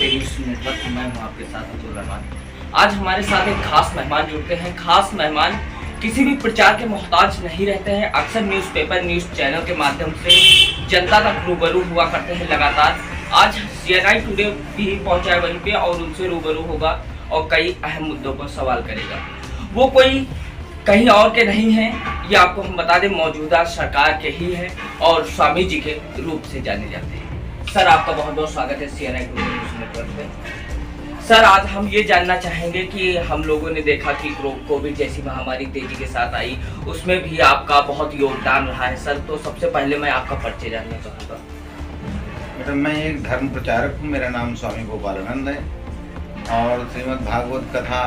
Television network, मैं हूं आपके साथ अब्दुल रहमान। आज हमारे साथ एक खास मेहमान जुड़ते हैं। खास मेहमान किसी भी प्रचार के मोहताज नहीं रहते हैं। अक्सर न्यूज़पेपर, न्यूज़ चैनल के माध्यम से जनता तक रूबरू हुआ करते हैं लगातार। आज CNI टुडे भी पहुंचा है वहीं पे और उनसे रूबरू होगा और कई अहम मुद्दों पर सवाल करेगा। वो कोई कहीं और के नहीं हैं, ये आपको हम बता दें मौजूदा सरकार के ही हैं और स्वामी जी के रूप से जाने जाते हैं। सर, आपका बहुत बहुत स्वागत है CNI टुडे न्यूज़ नेटवर्क पे। सर, आज हम ये जानना चाहेंगे कि हम लोगों ने देखा कि कोविड जैसी महामारी तेजी के साथ आई, उसमें भी आपका बहुत योगदान रहा है। सर, तो सबसे पहले मैं आपका परिचय जानना चाहूँगा। मैडम, मैं एक धर्म प्रचारक हूँ। मेरा नाम स्वामी गोपालानंद है और श्रीमद् भागवत कथा,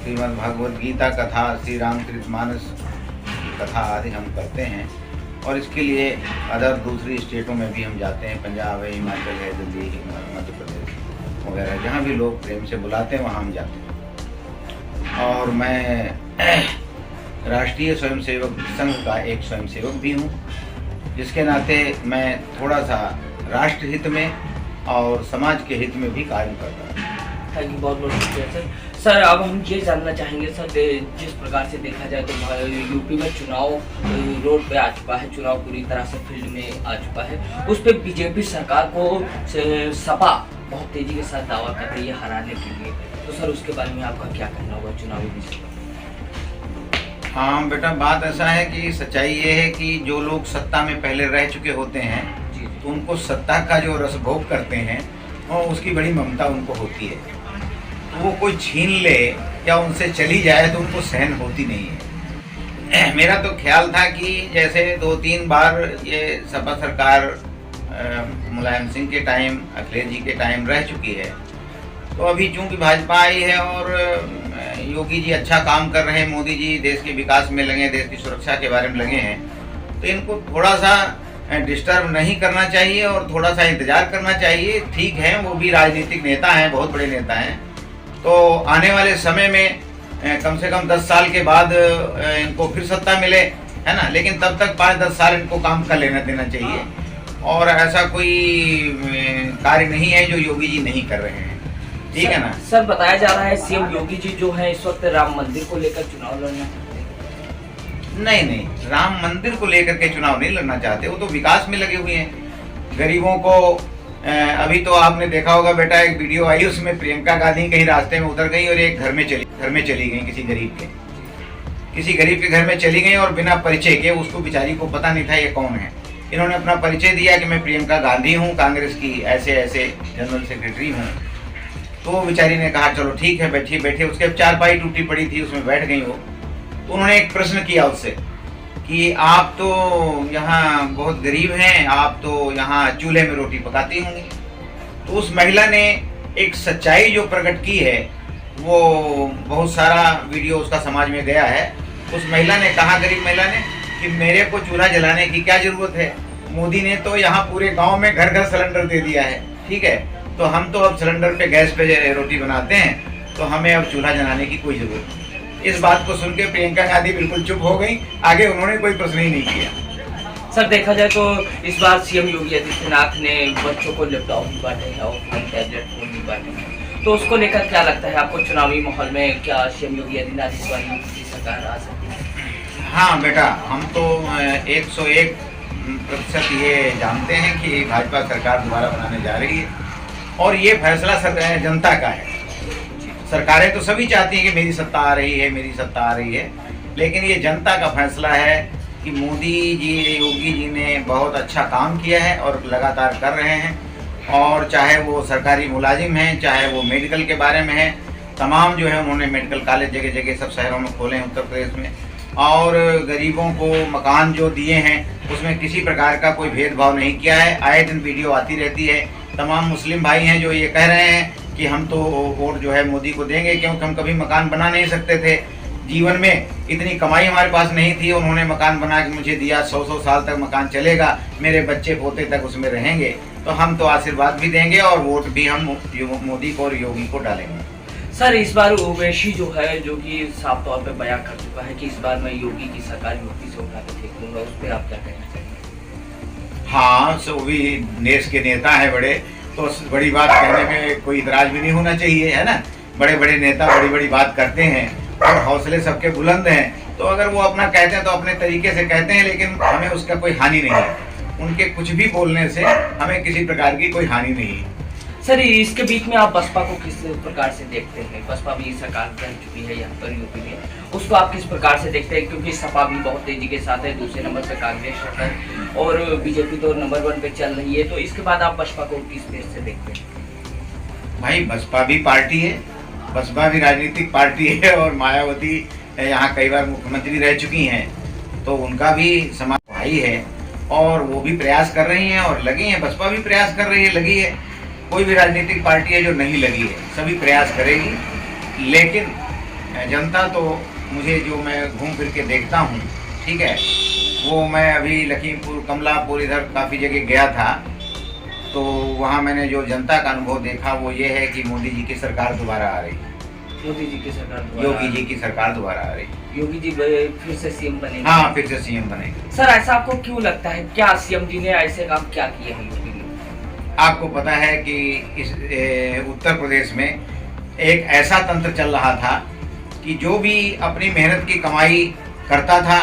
श्रीमद् भगवद गीता कथा, श्री रामचरितमानस कथा आदि हम करते हैं और इसके लिए अदर दूसरी स्टेटों में भी हम जाते हैं। पंजाब है, हिमाचल है, दिल्ली, मध्य प्रदेश वगैरह, जहाँ भी लोग प्रेम से बुलाते हैं वहाँ हम जाते हैं। और मैं राष्ट्रीय स्वयंसेवक संघ का एक स्वयंसेवक भी हूँ, जिसके नाते मैं थोड़ा सा राष्ट्र हित में और समाज के हित में भी कार्य करता हूँ। थैंक यू, बहुत बहुत शुक्रिया सर। सर, अब हम ये जानना चाहेंगे सर, जिस प्रकार से देखा जाए तो यूपी में चुनाव रोड पे आ चुका है, चुनाव पूरी तरह से फील्ड में आ चुका है। उस पर बीजेपी सरकार को सपा बहुत तेजी के साथ दावा कर रही है हराने के लिए। तो सर, उसके बारे में आपका क्या कहना होगा चुनावी विषय पर? हाँ बेटा, बात ऐसा है कि सच्चाई ये है कि जो लोग सत्ता में पहले रह चुके होते हैं तो उनको सत्ता का जो रसभोग करते हैं और उसकी बड़ी ममता उनको होती है। तो वो कोई छीन ले या उनसे चली जाए तो उनको सहन होती नहीं है। मेरा तो ख्याल था कि जैसे 2-3 बार ये सपा सरकार मुलायम सिंह के टाइम, अखिलेश जी के टाइम रह चुकी है, तो अभी चूंकि भाजपा आई है और योगी जी अच्छा काम कर रहे हैं, मोदी जी देश के विकास में लगे, देश की सुरक्षा के बारे में लगे हैं, तो इनको थोड़ा सा डिस्टर्ब नहीं करना चाहिए और थोड़ा सा इंतजार करना चाहिए। ठीक है, वो भी राजनीतिक नेता हैं, बहुत बड़े नेता हैं, तो आने वाले समय में कम से कम 10 साल के बाद इनको फिर सत्ता मिले, है ना। लेकिन तब तक 5-10 साल इनको काम कर लेना देना चाहिए और ऐसा कोई कार्य नहीं है जो योगी जी नहीं कर रहे हैं, ठीक है ना। सर, बताया जा रहा है CM योगी जी जो है इस वक्त राम मंदिर को लेकर चुनाव लड़ना चाहते हैं। नहीं, राम मंदिर को लेकर के चुनाव नहीं लड़ना चाहते, वो तो विकास में लगे हुए हैं। गरीबों को अभी तो आपने देखा होगा बेटा, एक वीडियो आई, उसमें प्रियंका गांधी कहीं रास्ते में उतर गई और एक घर में चली गई, किसी गरीब के घर में चली गई और बिना परिचय के, उसको बेचारी को पता नहीं था ये कौन है। इन्होंने अपना परिचय दिया कि मैं प्रियंका गांधी हूँ, कांग्रेस की ऐसे ऐसे जनरल सेक्रेटरी हूँ। तो वो बेचारी ने कहा चलो ठीक है, बैठिए। उसके चारपाई टूटी पड़ी थी, उसमें बैठ गई वो। तो उन्होंने एक प्रश्न किया उससे कि आप तो यहाँ बहुत गरीब हैं, आप तो यहाँ चूल्हे में रोटी पकाती होंगी। तो उस महिला ने एक सच्चाई जो प्रकट की है, वो बहुत सारा वीडियो उसका समाज में गया है। उस महिला ने कहा, गरीब महिला ने, कि मेरे को चूल्हा जलाने की क्या जरूरत है, मोदी ने तो यहाँ पूरे गांव में घर घर सिलेंडर दे दिया है, ठीक है, तो हम तो अब सिलेंडर पे, गैस पे रोटी बनाते हैं, तो हमें अब चूल्हा जलाने की कोई जरूरत नहीं। इस बात को सुन के प्रियंका गांधी बिल्कुल चुप हो गई, आगे उन्होंने कोई प्रश्न ही नहीं किया। सर, देखा जाए तो इस बार CM योगी आदित्यनाथ ने बच्चों को लैपटॉप भी बांटे हैं और टैबलेट फोन भी बांटे हैं, तो उसको लेकर क्या लगता है आपको चुनावी माहौल में, क्या CM योगी आदित्यनाथ इस बार की सरकार आ सकती है? हाँ बेटा, हम तो 101% ये जानते हैं कि भाजपा सरकार दोबारा बनाने जा रही है और ये फैसला जनता का है। सरकारें तो सभी चाहती हैं कि मेरी सत्ता आ रही है, मेरी सत्ता आ रही है, लेकिन ये जनता का फैसला है कि मोदी जी, योगी जी ने बहुत अच्छा काम किया है और लगातार कर रहे हैं। और चाहे वो सरकारी मुलाजिम हैं, चाहे वो मेडिकल के बारे में है, तमाम जो है उन्होंने मेडिकल कॉलेज जगह जगह सब शहरों में खोले हैं उत्तर प्रदेश में। और गरीबों को मकान जो दिए हैं उसमें किसी प्रकार का कोई भेदभाव नहीं किया है। आए दिन वीडियो आती रहती है। तमाम मुस्लिम भाई हैं जो ये कह रहे हैं कि हम तो वोट जो है मोदी को देंगे, क्योंकि हम कभी मकान बना नहीं सकते थे, जीवन में इतनी कमाई हमारे पास नहीं थी, उन्होंने मकान बना के मुझे दिया, 100 साल तक मकान चलेगा, मेरे बच्चे पोते तक उसमें रहेंगे, तो हम तो आशीर्वाद भी देंगे और वोट भी हम मोदी को और योगी को डालेंगे। सर, इस बार ओवैसी जो है, जो कि साफ तौर पे बयान कर चुका है कि इस बार मैं योगी की सरकार युक्ति से उठा के फेंक दूंगा, उस पर आप क्या कहना चाहिए? हाँ, सो भी देश के नेता है बड़े, तो बड़ी बात कहने में कोई इतराज भी नहीं होना चाहिए, है ना। बड़े बड़े नेता बड़ी बड़ी बात करते हैं और हौसले सबके बुलंद हैं, तो अगर वो अपना कहते हैं तो अपने तरीके से कहते हैं, लेकिन हमें उसका कोई हानि नहीं है। उनके कुछ भी बोलने से हमें किसी प्रकार की कोई हानि नहीं है। सर, इसके बीच में आप बसपा को किस प्रकार से देखते हैं? बसपा भी सरकार बन चुकी है यहाँ पर यूपी में, उसको आप किस प्रकार से देखते हैं? क्योंकि सपा भी बहुत तेजी के साथ है, दूसरे नंबर पे कांग्रेस है और बीजेपी तो नंबर 1 पे चल रही है, तो इसके बाद आप बसपा को किस बेस से देखते हैं? भाई बसपा भी पार्टी है, बसपा भी राजनीतिक पार्टी है और मायावती यहाँ कई बार मुख्यमंत्री रह चुकी हैं, तो उनका भी समाज भाई है और वो भी प्रयास कर रही हैं और लगी हैं। बसपा भी प्रयास कर रही है, लगी है। कोई भी राजनीतिक पार्टी है जो नहीं लगी है, सभी प्रयास करेगी। लेकिन जनता तो मुझे जो मैं घूम फिर के देखता हूँ, ठीक है, वो मैं अभी लखीमपुर, कमलापुर, इधर काफ़ी जगह गया था, तो वहाँ मैंने जो जनता का अनुभव देखा वो ये है कि मोदी जी की सरकार दोबारा आ रही है। मोदी जी की सरकार, योगी जी की सरकार दोबारा आ रही। योगी जी फिर से सीएम बनेंगे? हाँ, फिर से सीएम बनेंगे। सर, ऐसा आपको क्यों लगता है? क्या सीएम जी ने ऐसे काम क्या किए हैं यूपी में? आपको पता है कि इस उत्तर प्रदेश में एक ऐसा तंत्र चल रहा था कि जो भी अपनी मेहनत की कमाई करता था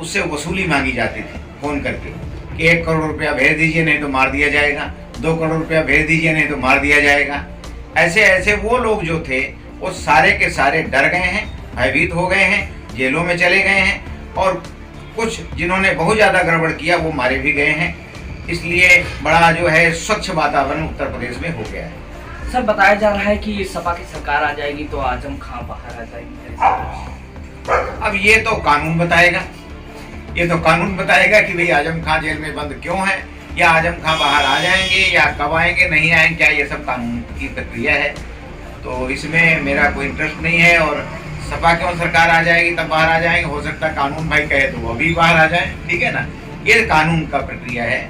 उससे वसूली मांगी जाती थी फोन करके कि 1 करोड़ रुपया भेज दीजिए नहीं तो मार दिया जाएगा, 2 करोड़ रुपया भेज दीजिए नहीं तो मार दिया जाएगा। ऐसे ऐसे वो लोग जो थे वो सारे के सारे डर गए हैं, भयभीत हो गए हैं, जेलों में चले गए हैं और कुछ जिन्होंने बहुत ज़्यादा गड़बड़ किया वो मारे भी गए हैं। इसलिए बड़ा जो है स्वच्छ वातावरण उत्तर प्रदेश में हो गया है। सर, बताया जा रहा है कि सपा की सरकार आ जाएगी तो आजम खां बाहर आ जाएगी। अब ये तो कानून बताएगा, ये तो कानून बताएगा कि भाई आजम खां जेल में बंद क्यों है, या आजम खां बाहर आ जाएंगे या कब आएंगे, नहीं आएंगे, क्या ये सब कानून की प्रक्रिया है। तो इसमें मेरा कोई इंटरेस्ट नहीं है। और सपा क्यों सरकार आ जाएगी तब बाहर आ जाएंगे, हो सकता है कानून भाई कहे तो वो अभी बाहर आ जाए, ठीक है ना। ये कानून का प्रक्रिया है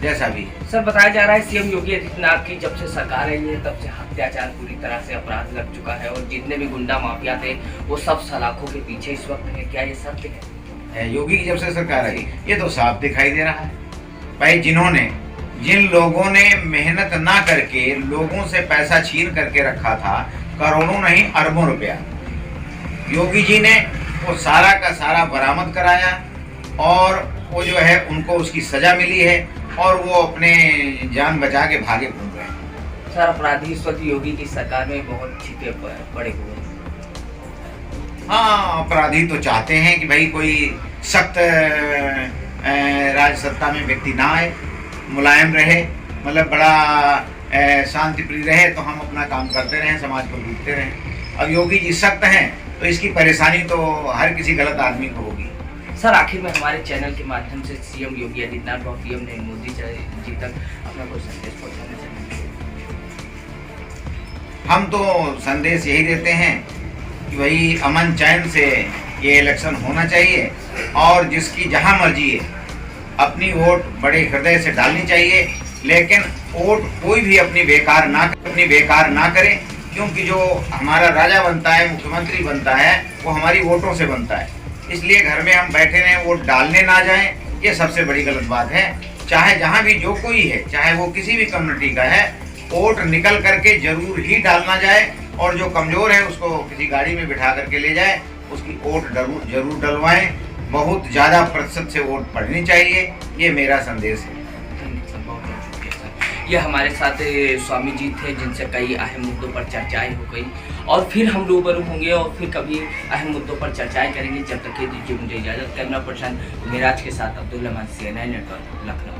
जैसा भी है। सर, बताया जा रहा है सीएम योगी आदित्यनाथ की जब से सरकार आई है तब से अत्याचार पूरी तरह से अपराध लग चुका है और जितने भी गुंडा माफिया थे वो सब सलाखों के पीछे इस वक्त है। क्या ये सत्य है? योगी की जब से सरकार आई ये तो साफ दिखाई दे रहा है भाई। जिन लोगों ने मेहनत ना करके लोगों से पैसा छीन करके रखा था, करोड़ों नहीं अरबों रुपया, योगी जी ने वो सारा का सारा बरामद कराया और वो जो है उनको उसकी सजा मिली है और वो अपने जान बचा के भागे घूम रहे हैं। सर, अपराधी इस वक्त योगी की सरकार में बहुत छिपे पड़े हुए हैं। हाँ, अपराधी तो चाहते हैं कि भाई कोई सख्त राज सत्ता में व्यक्ति ना आए, मुलायम रहे, मतलब बड़ा शांति प्रिय रहे, तो हम अपना काम करते रहें, समाज को लूटते रहें। अब योगी जी सख्त हैं तो इसकी परेशानी तो हर किसी गलत आदमी को होगी। सर, आखिर में हमारे चैनल के माध्यम से सीएम योगी आदित्यनाथ और पीएम नरेंद्र मोदी जी तक अपना कोई संदेश पहुंचाना चाहेंगे? हम तो संदेश यही देते हैं कि भाई अमन चैन से ये इलेक्शन होना चाहिए और जिसकी जहां मर्जी है अपनी वोट बड़े हृदय से डालनी चाहिए, लेकिन वोट कोई भी अपनी बेकार ना करे, क्योंकि जो हमारा राजा बनता है, मुख्यमंत्री बनता है, वो हमारी वोटों से बनता है। इसलिए घर में हम बैठे रहें, वोट डालने ना जाएं, ये सबसे बड़ी गलत बात है। चाहे जहां भी जो कोई है, चाहे वो किसी भी कम्युनिटी का है, वोट निकल करके जरूर ही डालना जाए और जो कमजोर है उसको किसी गाड़ी में बिठा करके ले जाए, उसकी वोट जरूर डलवाएं। बहुत ज़्यादा प्रतिशत से वोट पड़नी चाहिए, ये मेरा संदेश है। ये हमारे साथ स्वामी जी थे जिनसे कई अहम मुद्दों पर चर्चाएं हो गई और फिर हम रूबरू होंगे और फिर कभी अहम मुद्दों पर चर्चाएं करेंगे। जब तक के दीजिए मुझे इजाज़त। कैमरा पर्सन मेराज के साथ अब्दुल रहमान, CNN नेटवर्क, लखनऊ।